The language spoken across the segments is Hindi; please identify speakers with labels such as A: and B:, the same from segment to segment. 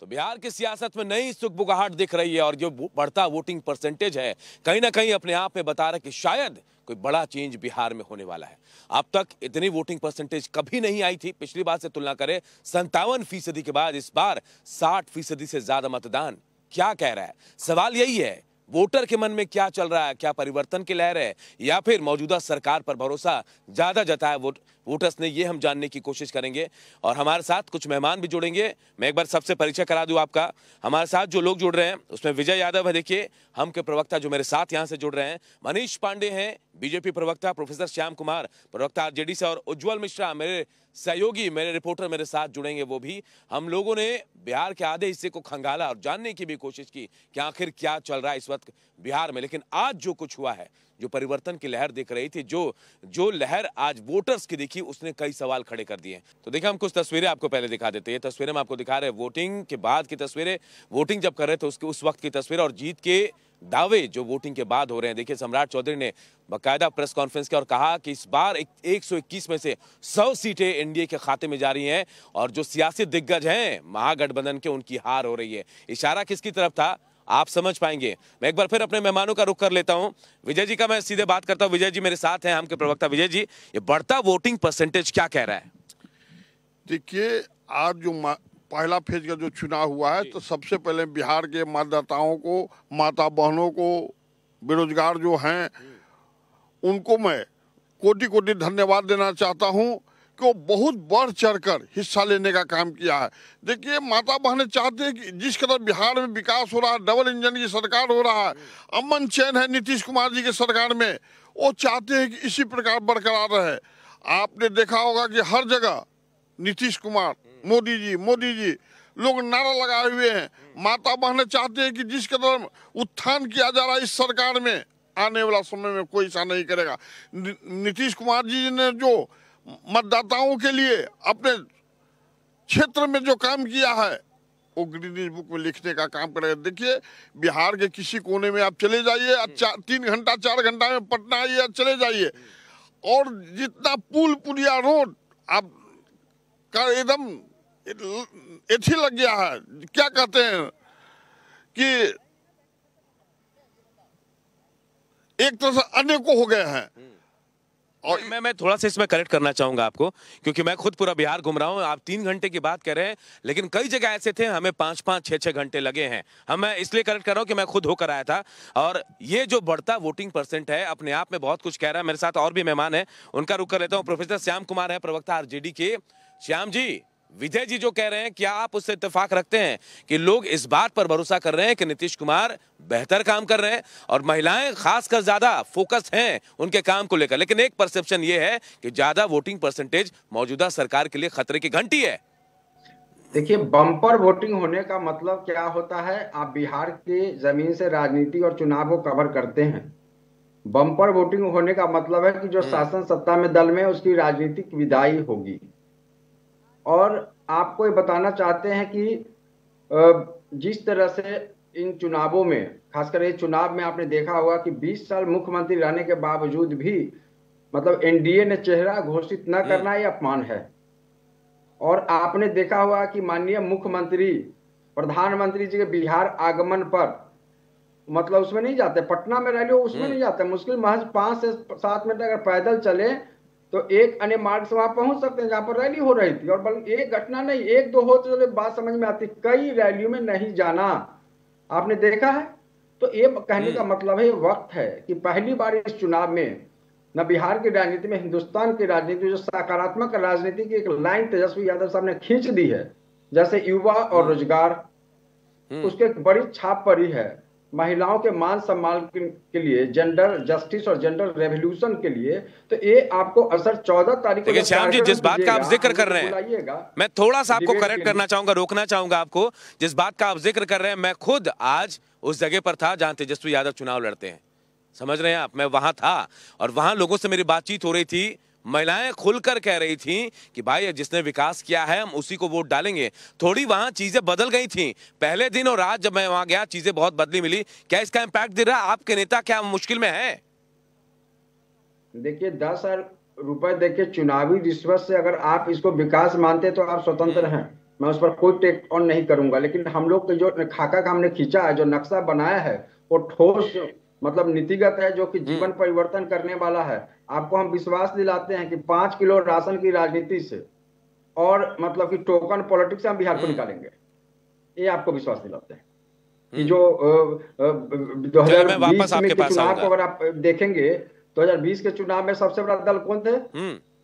A: बिहार की सियासत में नई सुगबुगाहट दिख रही है और जो बढ़ता वोटिंग परसेंटेज है कहीं ना कहीं अपने आप में बता रहा है कि शायद कोई बड़ा चेंज बिहार में होने वाला है। अब तक इतनी वोटिंग परसेंटेज कभी नहीं आई थी। पिछली बार से तुलना करें 57% के बाद इस बार 60% से ज्यादा मतदान क्या कह रहा है? सवाल यही है, वोटर के मन में क्या चल रहा है? क्या परिवर्तन की लहर है या फिर मौजूदा सरकार पर भरोसा ज्यादा जताया वोटर्स ने? ये हम जानने की कोशिश करेंगे और हमारे साथ कुछ मेहमान भी जुड़ेंगे। मैं एक बार सबसे परिचय करा दूं आपका। हमारे साथ जो लोग जुड़ रहे हैं उसमें विजय यादव है, देखिए हम के प्रवक्ता जो मेरे साथ यहां से जुड़ रहे हैं, मनीष पांडे हैं बीजेपी प्रवक्ता, प्रोफेसर श्याम कुमार प्रवक्ता आरजेडी से, और उज्जवल मिश्रा मेरे सहयोगी, मेरे रिपोर्टर मेरे साथ जुड़ेंगे वो भी। हम लोगों ने बिहार के आधे हिस्से को खंगाला और जानने की भी कोशिश की कि आखिर क्या चल रहा है इस वक्त बिहार में। लेकिन आज जो कुछ हुआ है, जो परिवर्तन की लहर दिख रही थी, जो लहर आज वोटर्स की दिखी, उसने कई सवाल खड़े कर दिए। तो देखिए हम कुछ तस्वीरें आपको पहले दिखा देते हैं। तस्वीरें हम आपको दिखा रहे हैं वोटिंग के बाद की तस्वीरें, वोटिंग जब कर रहे थे उसके उस वक्त की तस्वीरें और जीत के दावे जो वोटिंग के बाद हो रहे हैं। देखिए सम्राट चौधरी ने बाकायदा प्रेस कॉन्फ्रेंस किया और कहा कि इस बार 121 में से 100 सीटें एनडीए के खाते में जा रही हैं और जो सियासी दिग्गज हैं महागठबंधन के, उनकी हार हो रही है। इशारा किसकी तरफ था आप समझ पाएंगे। मैं एक बार फिर अपने मेहमानों का रुख कर लेता हूं। विजय जी का मैं सीधे बात करता हूं। विजय जी मेरे साथ हैं, हम के प्रवक्ता। विजय जी, ये बढ़ता वोटिंग परसेंटेज क्या कह रहा है?
B: देखिए, आज जो पहला फेज का जो चुनाव हुआ है, तो सबसे पहले बिहार के मतदाताओं को, माता बहनों को, बेरोजगार जो हैं उनको मैं कोटि कोटि धन्यवाद देना चाहता हूं कि वो बहुत बढ़ चढ़कर हिस्सा लेने का काम किया है। देखिए, माता बहनें चाहते हैं कि जिस कदर बिहार में विकास हो रहा है, डबल इंजन की सरकार हो रहा है, अमन चैन है नीतीश कुमार जी के सरकार में, वो चाहते हैं कि इसी प्रकार बरकरार रहे। आपने देखा होगा कि हर जगह नीतीश कुमार, मोदी जी लोग नारा लगाए हुए हैं। माता बहनें चाहते हैं कि जिस कदर उत्थान किया जा रहा है इस सरकार में, आने वाला समय में कोई ऐसा नहीं करेगा। नीतीश कुमार जी ने जो मतदाताओं के लिए अपने क्षेत्र में जो काम किया है, वो गिनीज बुक में लिखने का काम करेगा। देखिए, बिहार के किसी कोने में आप चले जाइए, 3 घंटा 4 घंटा में पटना आइए, चले जाइए, और जितना पुल पुलिया रोड आप का एकदम एथी लग गया है, क्या कहते हैं कि एक तरह से अनेकों हो गए हैं।
A: और मैं थोड़ा सा इसमें करेक्ट करना चाहूंगा आपको, क्योंकि मैं खुद पूरा बिहार घूम रहा हूं। आप 3 घंटे की बात कर रहे हैं, लेकिन कई जगह ऐसे थे हमें 5-5, 6-6 घंटे लगे हैं। मैं इसलिए करेक्ट कर रहा हूं कि मैं खुद होकर आया था। और ये जो बढ़ता वोटिंग परसेंट है अपने आप में बहुत कुछ कह रहा है। मेरे साथ और भी मेहमान है, उनका रुख कर लेता हूँ। प्रोफेसर श्याम कुमार है, प्रवक्ता आरजेडी के। श्याम जी, विजय जी जो कह रहे हैं, क्या आप उससे इत्तेफाक रखते हैं कि लोग इस बात पर भरोसा कर रहे हैं कि नीतीश कुमार बेहतर काम कर रहे हैं और महिलाएं खासकर ज्यादा फोकस हैं उनके काम को लेकर? लेकिन एक परसेप्शन ये है कि ज्यादा वोटिंग परसेंटेज मौजूदा सरकार के लिए खतरे की घंटी है।
C: देखिए, बम्पर वोटिंग होने का मतलब क्या होता है? आप बिहार के जमीन से राजनीति और चुनाव को कवर करते हैं। बम्पर वोटिंग होने का मतलब है कि जो शासन सत्ता में दल में उसकी राजनीतिक विदाई होगी। और आपको ये बताना चाहते हैं कि जिस तरह से इन चुनावों में, खासकर ये चुनाव में आपने देखा होगा कि 20 साल मुख्यमंत्री रहने के बावजूद भी मतलब एनडीए ने चेहरा घोषित न करना ये अपमान है। और आपने देखा होगा कि माननीय मुख्यमंत्री प्रधानमंत्री जी के बिहार आगमन पर मतलब उसमें नहीं जाते, पटना में रैली हो उसमें नहीं जाते, मुश्किल महज 5 से 7 मिनट अगर पैदल चले तो एक अन्य मार्ग से वहां पहुंच सकते हैं जहां पर रैली हो रही थी। और बल्कि एक घटना नहीं, 1-2 हो तो बात समझ में आती, कई रैलियों में नहीं जाना आपने देखा है। तो ये कहने का मतलब है, वक्त है कि पहली बार इस चुनाव में न बिहार की राजनीति में, हिंदुस्तान की राजनीति, जो सकारात्मक राजनीति की एक लाइन तेजस्वी यादव साहब ने खींच दी है, जैसे युवा और रोजगार, उसके एक बड़ी छाप पड़ी है। महिलाओं के मान सम्मान के लिए, जेंडर जस्टिस और जेंडर रेवोल्यूशन के लिए, तो ये आपको असर 14 तारीख को।
A: श्याम जी, जिस बात का आप जिक्र कर रहे हैं, मैं थोड़ा सा आपको करेक्ट करना चाहूंगा, रोकना चाहूंगा आपको। जिस बात का आप जिक्र कर रहे हैं, मैं खुद आज उस जगह पर था जहां तेजस्वी यादव चुनाव लड़ते हैं, समझ रहे हैं आप? मैं वहां था और वहां लोगों से मेरी बातचीत हो रही थी। महिलाएं खुलकर कह रही थी कि भाई जिसने विकास किया है हम उसी को वोट डालेंगे। थोड़ी वहां चीजें बदल गई थी पहले दिन, और आज जब मैं वहां गया चीजें बहुत बदली मिली। क्या इसका इंपैक्ट दिख रहा है? आपके नेता क्या मुश्किल में है?
C: देखिए, 10,000 रुपए देखिए चुनावी रिश्वत से अगर आप इसको विकास मानते तो आप स्वतंत्र हैं। मैं उस पर कोई टेक ऑन नहीं करूंगा, लेकिन हम लोग के जो खाका का हमने खींचा है, जो नक्शा बनाया है, वो ठोस मतलब नीतिगत है, जो कि जीवन परिवर्तन करने वाला है। आपको हम विश्वास दिलाते हैं कि 5 किलो राशन की राजनीति से और मतलब कि टोकन पॉलिटिक्स से हम बिहार को निकालेंगे, ये आपको विश्वास दिलाते हैं। कि जो
A: चलिए, मैं
C: 2020
A: वापस
C: में
A: आपके
C: के
A: पास
C: चुनाव
A: आऊंगा।
C: को अगर आप देखेंगे, 2020 के चुनाव में सबसे बड़ा दल कौन थे?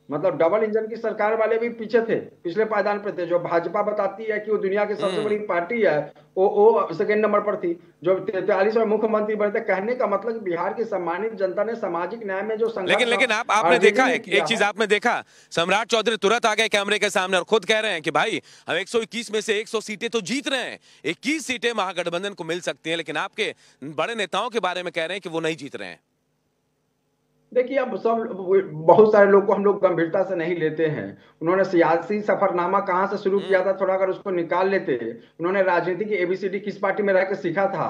C: मतलब डबल इंजन की सरकार वाले भी पीछे थे, पिछले पायदान पे थे। जो भाजपा बताती है कि वो दुनिया की सबसे बड़ी पार्टी है, वो सेकेंड नंबर पर थी। जो 43 में मुख्यमंत्री बने थे। कहने का मतलब बिहार की सम्मानित जनता ने सामाजिक न्याय में जो संघर्ष
A: लेकिन आपने देखा एक चीज आपने देखा, सम्राट चौधरी तुरंत आ गए कैमरे के सामने और खुद कह रहे हैं कि भाई हम 121 में से 100 सीटें तो जीत रहे हैं, 21 सीटें महागठबंधन को मिल सकती हैं, लेकिन आपके बड़े नेताओं के बारे में कह रहे हैं कि वो नहीं जीत रहे हैं।
C: देखिए, अब सब बहुत सारे लोग को हम लोग गंभीरता से नहीं लेते हैं। उन्होंने सियासी सफरनामा कहाँ से शुरू किया था, थोड़ा अगर उसको निकाल लेते। उन्होंने राजनीति की ABCD किस पार्टी में रह के सीखा था,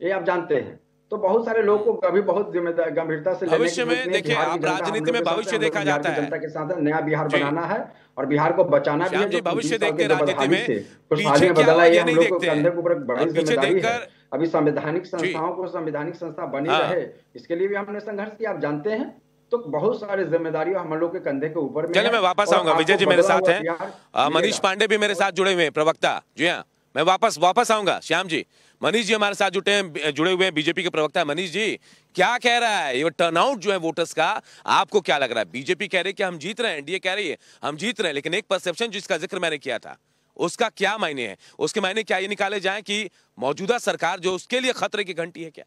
C: ये आप जानते हैं। तो बहुत सारे लोग को कभी बहुत जिम्मेदार गंभीरता से लेने
A: भविष्य में देखिए, आप राजनीति में भविष्य देखा जाता है,
C: जनता के साथ नया बिहार बनाना है और बिहार को बचाना भी है।
A: जी, भविष्य देखते हैं राजनीति में
C: खुशहाली में बदला, ये हम लोग के कंधे के ऊपर बड़ी
A: पीछे
C: जिम्मेदारी है।
A: देखकर
C: अभी संवैधानिक संस्थाओं को संवैधानिक संस्था बनी रहे, इसके लिए भी हमने संघर्ष किया, आप जानते हैं। तो बहुत सारे जिम्मेदारी हम लोग के कंधे के ऊपर में।
A: चलिए, मैं वापस आऊंगा। विजय जी मेरे साथ हैं, मनीष पांडे भी मेरे साथ जुड़े हुए हैं, प्रवक्ता। जी हाँ, मैं वापस आऊंगा। श्याम जी, मनीष जी हमारे साथ जुड़े हुए हैं, बीजेपी के प्रवक्ता है। मनीष जी, क्या कह रहा है ये टर्नआउट जो है वोटर्स का, आपको क्या लग रहा है? बीजेपी कह रही है कि हम जीत रहे हैं, एनडीए कह रही है हम जीत रहे हैं, लेकिन एक परसेप्शन जिसका जिक्र मैंने किया था, उसका क्या मायने है? उसके मायने क्या ये निकाले जाएं कि मौजूदा सरकार जो उसके लिए खतरे की घंटी है क्या?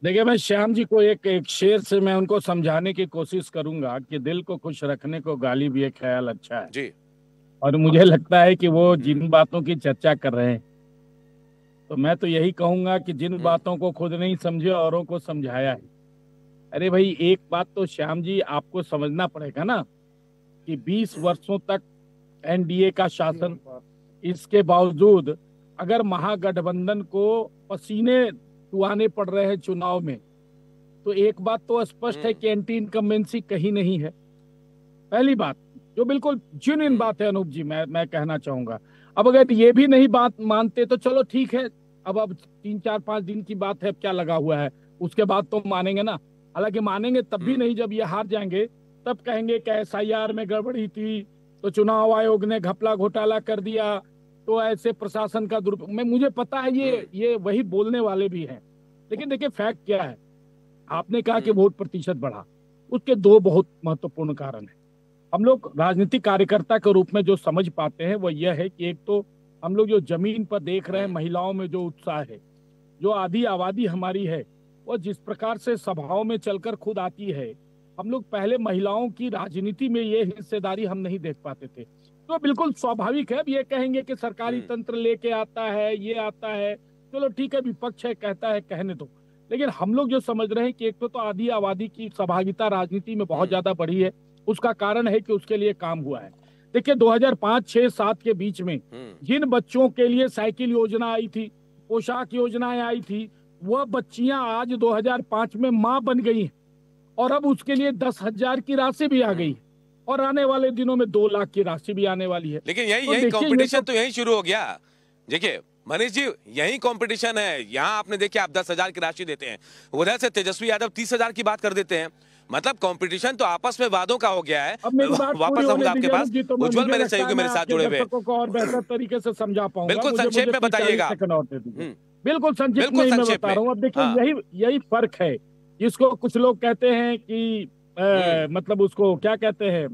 D: देखिए, मैं श्याम जी को एक शेर से मैं उनको समझाने की कोशिश करूंगा कि दिल को खुश रखने को गाली भी एक ख्याल अच्छा है
A: जी।
D: और मुझे लगता है कि वो जिन बातों की चर्चा कर रहे हैं, तो मैं तो यही कहूंगा कि जिन बातों को खुद नहीं समझे औरों को समझाया है। अरे भाई, एक बात तो श्याम जी आपको समझना पड़ेगा ना कि 20 वर्षों तक एनडीए का शासन, इसके बावजूद अगर महागठबंधन को पसीने चुआने पड़ रहे हैं चुनाव में, तो एक बात तो स्पष्ट है कि एंटी इनकम्बेंसी कहीं नहीं है। पहली बात जो बिल्कुल जेन्युइन बात है अनूप जी, मैं कहना चाहूंगा। अब अगर ये भी नहीं बात मानते तो चलो ठीक है, अब 3-4-5 दिन की बात है, क्या लगा हुआ है, उसके बाद तो मानेंगे ना। हालांकि मानेंगे तब भी नहीं जब ये हार जाएंगे, तब कहेंगे कि SIR में गड़बड़ी थी, तो चुनाव आयोग ने घपला घोटाला कर दिया, तो ऐसे प्रशासन का दुरुपयोग। मुझे पता है ये वही बोलने वाले भी हैं, लेकिन देखिए फैक्ट क्या है। आपने कहा कि वोट प्रतिशत बढ़ा, उसके 2 बहुत महत्वपूर्ण कारण है। हम लोग राजनीतिक कार्यकर्ता के रूप में जो समझ पाते हैं वो यह है कि एक तो हम लोग जो जमीन पर देख रहे हैं, महिलाओं में जो उत्साह है, जो आधी आबादी हमारी है, वो जिस प्रकार से सभाओं में चलकर खुद आती है। हम लोग पहले महिलाओं की राजनीति में ये हिस्सेदारी हम नहीं देख पाते थे, तो बिल्कुल स्वाभाविक है। अब ये कहेंगे कि सरकारी तंत्र लेके आता है, ये आता है, चलो ठीक है, विपक्ष है कहता है, कहने दो। लेकिन हम लोग जो समझ रहे हैं कि एक तो आधी आबादी की सहभागिता राजनीति में बहुत ज्यादा बढ़ी है, उसका कारण है कि उसके लिए काम हुआ है। देखिए 2005, 6, 7 के बीच में जिन बच्चों के लिए साइकिल योजना आई थी, पोशाक योजनाएं आई थी, वह बच्चियां आज 2005 में मां बन गई हैं और अब उसके लिए 10,000 की राशि भी आ गई और आने वाले दिनों में 2 लाख की राशि भी आने वाली है।
A: लेकिन यही कंपटीशन तो यहीं शुरू हो गया। देखिए मनीष जी, यही कंपटीशन है। यहाँ आपने देखिए, आप 10,000 की राशि देते हैं, उधर से तेजस्वी यादव 30,000 की बात कर देते हैं। मतलब कंपटीशन तो आपस में वादों का हो गया है। वापस आऊंगा आपके पास। उज्जवल मेरे सहयोगी मेरे साथ जुड़े हुए हैं,
D: और बेहतर तरीके से समझा पाऊंगा।
A: बिल्कुल संक्षेप में बताइएगा।
D: बिल्कुल संक्षेप में मैं बता रहा हूँ। अब देखिए यही फर्क है जिसको कुछ लोग कहते हैं कि मतलब उसको क्या कहते हैं,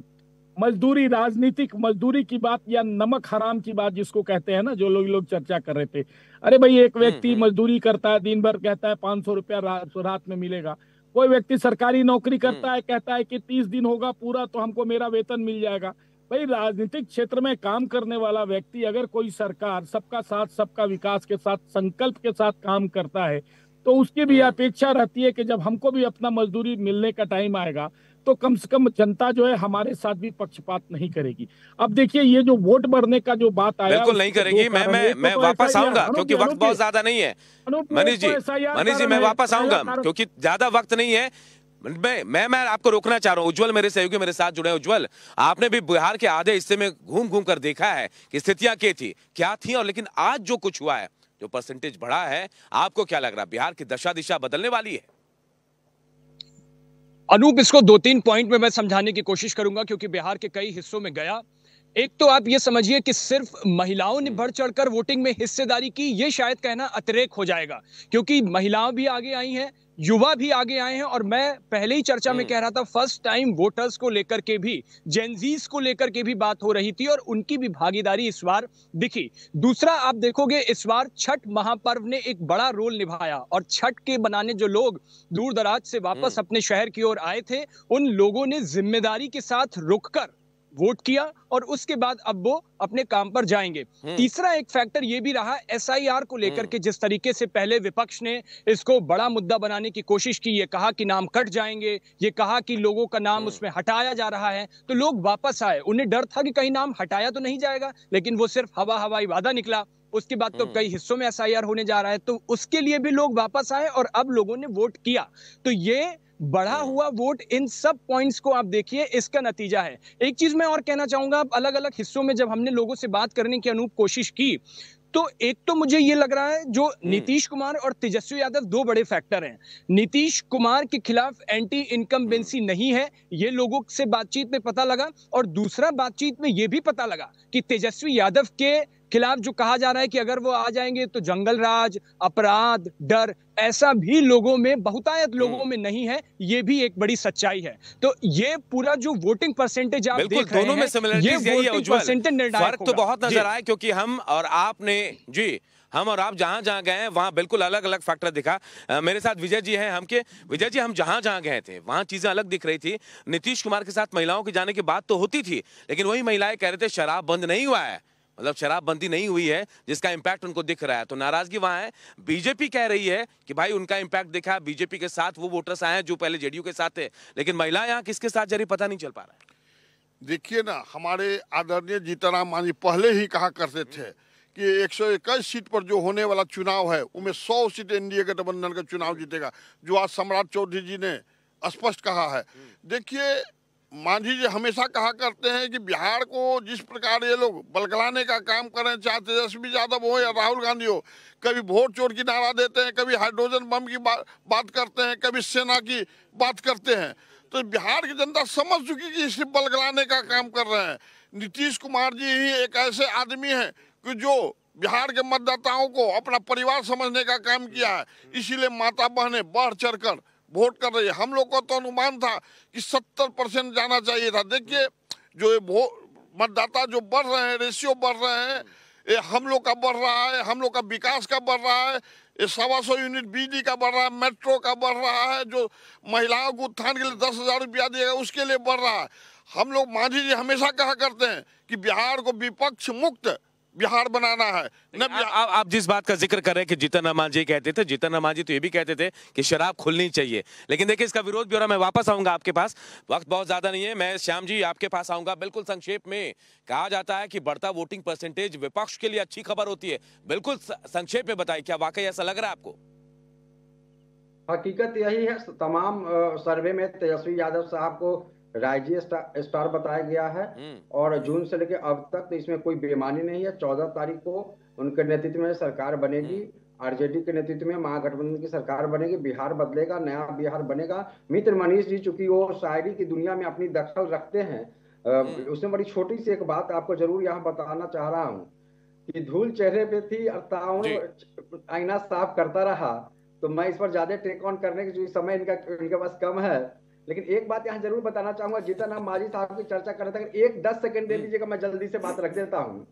D: मजदूरी, राजनीतिक मजदूरी की बात या नमक हराम की बात जिसको कहते हैं ना, जो लोग चर्चा कर रहे थे। अरे भाई, एक व्यक्ति मजदूरी करता है, दिन भर कहता है 500 रुपया रात में मिलेगा। कोई व्यक्ति सरकारी नौकरी करता है, कहता है कि 30 दिन होगा पूरा तो हमको मेरा वेतन मिल जाएगा। भाई, राजनीतिक क्षेत्र में काम करने वाला व्यक्ति अगर कोई सरकार सबका साथ सबका विकास के साथ संकल्प के साथ काम करता है, तो उसकी भी अपेक्षा रहती है कि जब हमको भी अपना मजदूरी मिलने का टाइम आएगा तो कम से कम जनता जो है हमारे साथ भी पक्षपात नहीं करेगी। अब देखिए, ये जो वोट बढ़ने का जो बात आया,
A: बिल्कुल नहीं करेगी। मैं वापस आऊंगा क्योंकि वक्त बहुत ज्यादा नहीं है। मनीष जी मैं वापस आऊंगा क्योंकि ज्यादा वक्त नहीं है। मैं आपको रोकना चाह रहा हूं। उज्जवल मेरे सहयोगी मेरे साथ जुड़े हैं। उज्जवल, आपने भी बिहार के आधे हिस्से में घूम घूम कर देखा है कि स्थितियां क्या थी, और लेकिन आज जो कुछ हुआ है, जो परसेंटेज बढ़ा है, आपको क्या लग रहा है बिहार की दशा दिशा बदलने वाली है?
E: अनूप, इसको 2-3 पॉइंट में मैं समझाने की कोशिश करूंगा, क्योंकि बिहार के कई हिस्सों में गया। एक तो आप ये समझिए कि सिर्फ महिलाओं ने बढ़ चढ़कर वोटिंग में हिस्सेदारी की, ये शायद कहना अतिरेक हो जाएगा, क्योंकि महिलाएं भी आगे आई हैं, युवा भी आगे आए हैं। और मैं पहले ही चर्चा में कह रहा था, फर्स्ट टाइम वोटर्स को लेकर के भी, जेनजीज को लेकर के भी बात हो रही थी, और उनकी भी भागीदारी इस बार दिखी। दूसरा, आप देखोगे इस बार छठ महापर्व ने एक बड़ा रोल निभाया, और छठ के बनाने जो लोग दूर दराज से वापस अपने शहर की ओर आए थे, उन लोगों ने जिम्मेदारी के साथ रुककर वोट किया, और उसके बाद अब वो अपने काम पर जाएंगे। तीसरा एक फैक्टर ये भी रहा एसआईआर को लेकर के, जिस तरीके से पहले विपक्ष ने इसको बड़ा मुद्दा बनाने की कोशिश की, ये कहा कि नाम कट जाएंगे, ये कहा कि लोगों का नाम उसमें हटाया जा रहा है, तो लोग वापस आए। उन्हें डर था कि कहीं नाम हटाया तो नहीं जाएगा, लेकिन वो सिर्फ हवाई वादा निकला। उसके बाद तो कई हिस्सों में एसआईआर होने जा रहा है, तो उसके लिए भी लोग वापस आए, और अब लोगों ने वोट किया। तो ये बढ़ा हुआ वोट, इन सब पॉइंट्स को आप देखिए, इसका नतीजा है। एक चीज मैं और कहना चाहूंगा, अलग अलग हिस्सों में जब हमने लोगों से बात करने की अनूप कोशिश की, तो एक तो मुझे ये लग रहा है जो नीतीश कुमार और तेजस्वी यादव दो बड़े फैक्टर हैं। नीतीश कुमार के खिलाफ एंटी इनकम्बेंसी नहीं है, ये लोगों से बातचीत में पता लगा। और दूसरा, बातचीत में ये भी पता लगा कि तेजस्वी यादव के खिलाफ जो कहा जा रहा है कि अगर वो आ जाएंगे तो जंगल राज, अपराध, डर, ऐसा भी लोगों में, बहुतायत लोगों में नहीं है। ये भी एक बड़ी सच्चाई है। तो ये पूरा जो वोटिंग परसेंटेज आप देख रहे
A: दोनों में
E: हैं, ये वोटिंग परसेंटेज निर्णायक
A: फर्क तो बहुत नजर आया, क्योंकि हम और आप जहां जहां गए हैं वहां बिल्कुल अलग अलग फैक्टर दिखा। मेरे साथ विजय जी हैं। विजय जी, हम जहां जहां गए थे वहां चीजें अलग दिख रही थी। नीतीश कुमार के साथ महिलाओं के जाने की बात तो होती थी, लेकिन वही महिलाएं कह रहे थे शराब बंद नहीं हुआ है, मतलब शराबबंदी नहीं हुई है, जिसका इंपैक्ट उनको दिख रहा है। तो नाराजगी वहां है। बीजेपी कह रही है कि भाई उनका इंपैक्ट दिखा, बीजेपी के साथ वो वोटर्स आए हैं जो पहले जेडीयू के साथ थे, लेकिन महिला यहाँ किसके साथ जा रही पता नहीं चल पा रहा है।
B: देखिए ना, हमारे आदरणीय जीतनराम मांझी पहले ही कहा करते थे कि 121 सीट पर जो होने वाला चुनाव है उनमें 100 सीट एनडीए गठबंधन का चुनाव जीतेगा, जो आज सम्राट चौधरी जी ने स्पष्ट कहा है। देखिए, मांझी जी हमेशा कहा करते हैं कि बिहार को जिस प्रकार ये लोग बलगलाने का काम कर रहे हैं, चाहे तेजस्वी यादव हो या राहुल गांधी हो, कभी वोट चोर की नारा देते हैं, कभी हाइड्रोजन बम की बात करते हैं, कभी सेना की बात करते हैं। तो बिहार की जनता समझ चुकी कि सिर्फ बलगलाने का काम कर रहे हैं। नीतीश कुमार जी ही एक ऐसे आदमी हैं कि जो बिहार के मतदाताओं को अपना परिवार समझने का काम किया है, इसीलिए माता बहनें बढ़ चढ़कर वोट कर रही है। हम लोग को तो अनुमान था कि 70% जाना चाहिए था। देखिए, जो मतदाता जो बढ़ रहे हैं, रेशियो बढ़ रहे हैं, ये हम लोग का बढ़ रहा है, हम लोग का विकास का बढ़ रहा है, ये 125 यूनिट बिजली का बढ़ रहा है, मेट्रो का बढ़ रहा है, जो महिलाओं को उत्थान के लिए 10,000 रुपया दिएगा उसके लिए बढ़ रहा है। हम लोग, मांझी जी हमेशा कहा करते हैं कि बिहार को विपक्ष मुक्त बिहार बनाना है।
A: आप जिस बात का जिक्र कर रहे हैं कि जीतनराम मांझी कहते थे, जीतनराम मांझी तो ये भी कहते थे कि शराब खुलनी चाहिए, लेकिन देखिए इसका विरोध भी हो रहा। मैं वापस आऊंगा आपके पास, वक्त बहुत ज्यादा नहीं है। मैं श्याम जी आपके पास आऊंगा। बिल्कुल संक्षेप में कहा जाता है कि बढ़ता वोटिंग परसेंटेज विपक्ष के लिए अच्छी खबर होती है, बिल्कुल संक्षेप में बताइए, क्या वाकई ऐसा लग रहा है आपको?
C: हकीकत यही है, तमाम सर्वे में तेजस्वी यादव साहब को राज्य स्टार बताया गया है, और जून से लेकर अब तक तो इसमें कोई बेईमानी नहीं है। 14 तारीख को उनके नेतृत्व में सरकार बनेगी, आरजेडी के नेतृत्व में महागठबंधन की सरकार बनेगी, बिहार बदलेगा, नया बिहार बनेगा। मित्र मनीष जी चूंकि वो शायरी की दुनिया में अपनी दखल रखते हैं, उसमें बड़ी छोटी सी एक बात आपको जरूर यहाँ बताना चाह रहा हूँ कि धूल चेहरे पे थी और आईना साफ करता रहा, तो मैं इस पर ज्यादा टेक ऑन करने की समय इनके पास कम है। लेकिन एक बात यहाँ जरूर बताना चाहूंगा, जीतनराम मांझी साहब की चर्चा कर रहे थे, एक 10 सेकंड दे दीजिएगा, मैं जल्दी से बात रख देता हूँ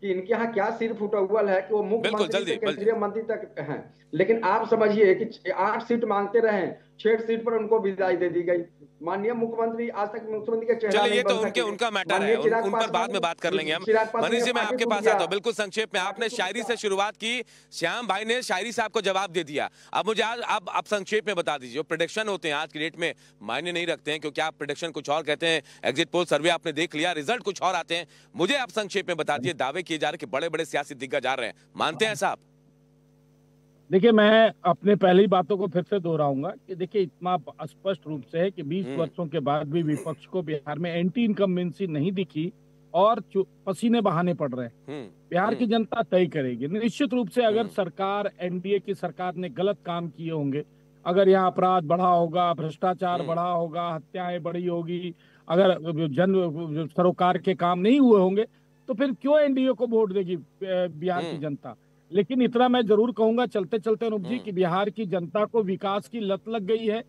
C: कि इनके यहाँ क्या सिर फुटबॉल है कि वो मुख्यमंत्री से केंद्रीय मंत्री तक हैं, लेकिन आप समझिए कि 8 सीट मांगते रहे, 6 सीट पर उनको विदाई दे दी गई। माननीय मुख्यमंत्री आज तक मुख्यमंत्री के चेहरा
A: नहीं बन सके। उनका मैटर है, उन पर बाद में बात कर लेंगे हम। मनीष जी, मैं आपके पास आता हूं। बिल्कुल संक्षेप में, आपने शायरी से शुरुआत की, श्याम भाई ने शायरी से आपको जवाब दे दिया। अब मुझे आप संक्षेप में बता दीजिए, प्रेडिक्शन होते हैं आज की डेट में मायने नहीं रखते हैं, क्योंकि आप प्रेडिक्शन कुछ और कहते हैं, एग्जिट पोल सर्वे आपने देख लिया, रिजल्ट कुछ और आते हैं। मुझे आप संक्षेप में बता दिए, दावे किए जा रहे कि बड़े बड़े सियासी दिग्गज आ रहे हैं, मानते हैं साहब?
D: देखिए, मैं अपने पहले ही बातों को फिर से दोहराऊंगा कि देखिए, इतना स्पष्ट रूप से है कि 20 वर्षों के बाद भी विपक्ष को बिहार में एंटी इनकम्बेंसी नहीं दिखी और पसीने बहाने पड़ रहे हैं। बिहार की जनता तय करेगी निश्चित रूप से। अगर सरकार, एनडीए की सरकार ने गलत काम किए होंगे, अगर यहाँ अपराध बढ़ा होगा, भ्रष्टाचार बढ़ा होगा, हत्याएं बढ़ी होगी, अगर जन सरोकार के काम नहीं हुए होंगे, तो फिर क्यों एनडीए को वोट देगी बिहार की जनता। लेकिन इतना मैं जरूर कहूंगा चलते चलते अनूप जी, कि बिहार की जनता को विकास की लत लग गई है।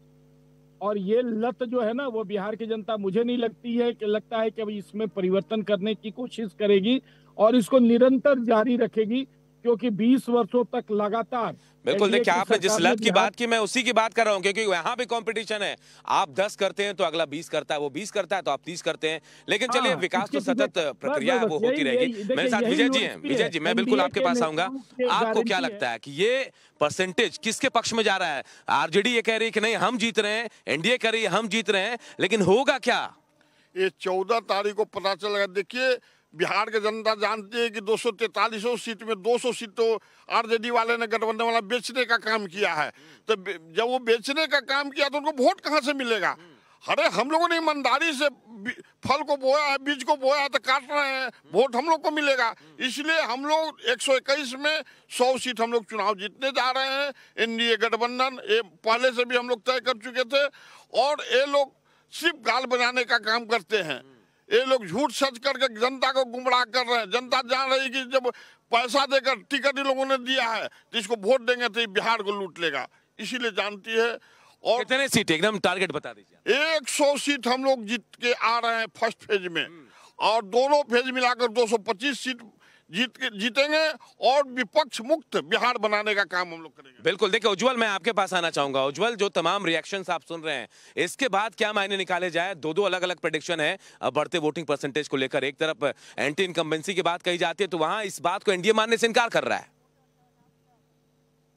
D: और ये लत जो है ना, वो बिहार की जनता, मुझे नहीं लगता है कि अभी इसमें परिवर्तन करने की कोशिश करेगी और इसको निरंतर जारी रखेगी, क्योंकि 20 वर्षों तक लगातार।
A: बिल्कुल, देखिए आपने जिस लत की बात की, मैं उसी की बात कर रहा हूं, क्योंकि यहाँ भी कंपटीशन है। आप 10 करते हैं तो अगला 20 करता है, वो 20 करता है तो आप 30 करते हैं। लेकिन चलिए, विकास तो सतत प्रक्रिया है, वो होती रहेगी। मेरे साथ विजय जी हैं। विजय जी, मैं बिल्कुल आपके पास आऊंगा। आपको क्या लगता है कि ये परसेंटेज किसके पक्ष में जा रहा है? आरजेडी ये कह रही है कि नहीं हम जीत रहे हैं, एनडीए कह रही है हम जीत रहे हैं, लेकिन होगा क्या?
B: ये 14 तारीख को पता चलेगा। देखिए, बिहार की जनता जानती है कि 243 सीट में 200 सीट तो आरजेडी वाले ने, गठबंधन वाला बेचने का काम किया है। तो जब वो बेचने का काम किया तो उनको वोट कहां से मिलेगा? अरे हम लोगों ने ईमानदारी से फल को बोया है, बीज को बोया है, तो काट रहे हैं, वोट हम लोग को मिलेगा। इसलिए हम लोग 121 में 100 सीट हम लोग चुनाव जीतने जा रहे हैं। एनडीए गठबंधन ये पहले से भी हम लोग तय कर चुके थे, और ये लोग सिर्फ गाल बजाने का काम करते हैं। ये लोग झूठ सच करके जनता को गुमराह कर रहे हैं। जनता जान रही है कि जब पैसा देकर टिकट इन लोगों ने दिया है तो इसको वोट देंगे तो बिहार को लूट लेगा, इसीलिए जानती है। और
A: कितने सीट एकदम टारगेट बता दीजिए?
B: 100 सीट हम लोग जीत के आ रहे हैं फर्स्ट फेज में, और दोनों फेज मिलाकर 225 सीट जीतेंगे, और विपक्ष मुक्त बिहार बनाने का काम हम लोग करेंगे।
A: बिल्कुल, देखिए उज्जवल, मैं आपके पास आना चाहूंगा। उज्जवल, जो तमाम रिएक्शंस आप सुन रहे हैं, इसके बाद क्या मायने निकाले जाए? दो अलग अलग प्रेडिक्शन है बढ़ते वोटिंग परसेंटेज को लेकर। एक तरफ एंटी इनकम्बेंसी की बात कही जाती है, तो वहां इस बात को एनडीए मानने से इनकार कर रहा है।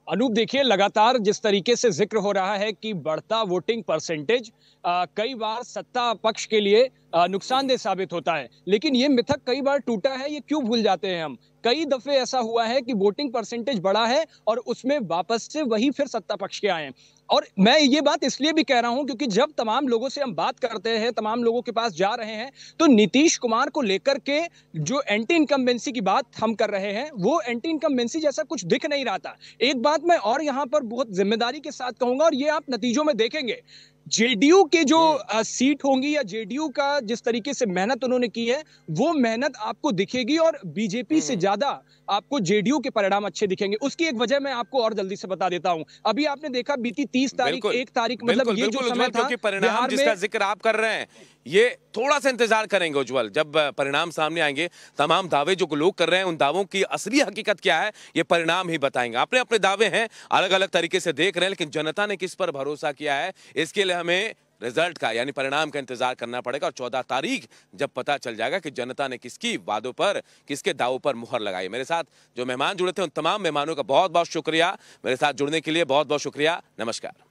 E: अनूप, देखिए, लगातार जिस तरीके से जिक्र हो रहा है कि बढ़ता वोटिंग परसेंटेज कई बार सत्ता पक्ष के लिए नुकसानदेह साबित होता है, लेकिन ये मिथक कई बार टूटा है। ये क्यों भूल जाते हैं हम? कई दफे ऐसा हुआ है कि वोटिंग परसेंटेज बढ़ा है और उसमें वापस से वही फिर सत्ता पक्ष के आए हैं। और मैं ये बात इसलिए भी कह रहा हूं क्योंकि जब तमाम लोगों से हम बात करते हैं, तमाम लोगों के पास जा रहे हैं, तो नीतीश कुमार को लेकर के जो एंटी इनकम्बेंसी की बात हम कर रहे हैं, वो एंटी इनकम्बेंसी जैसा कुछ दिख नहीं रहा था। एक बात मैं और यहां पर बहुत जिम्मेदारी के साथ कहूंगा, और ये आप नतीजों में देखेंगे, जेडीयू के जो सीट होंगी या जेडीयू का जिस तरीके से मेहनत उन्होंने की है, वो मेहनत आपको दिखेगी, और बीजेपी से ज्यादा आपको जेडीयू के परिणाम अच्छे दिखेंगे। उसकी एक वजह मैं आपको और जल्दी से बता देता हूं। अभी आपने देखा बीती 30 तारीख, 1 तारीख, मतलब ये जो समय था,
A: परिणाम जिसका जिक्र आप कर रहे हैं, ये थोड़ा सा इंतजार करेंगे उज्जवल। जब परिणाम सामने आएंगे, तमाम दावे जो लोग कर रहे हैं, उन दावों की असली हकीकत क्या है, ये परिणाम ही बताएंगे। अपने अपने दावे हैं, अलग अलग तरीके से देख रहे हैं, लेकिन जनता ने किस पर भरोसा किया है, इसके लिए हमें रिजल्ट का, यानी परिणाम का इंतजार करना पड़ेगा। और 14 तारीख जब पता चल जाएगा कि जनता ने किसकी वादों पर, किसके दावों पर मुहर लगाई। मेरे साथ जो मेहमान जुड़े थे, उन तमाम मेहमानों का बहुत बहुत शुक्रिया। मेरे साथ जुड़ने के लिए बहुत बहुत शुक्रिया। नमस्कार।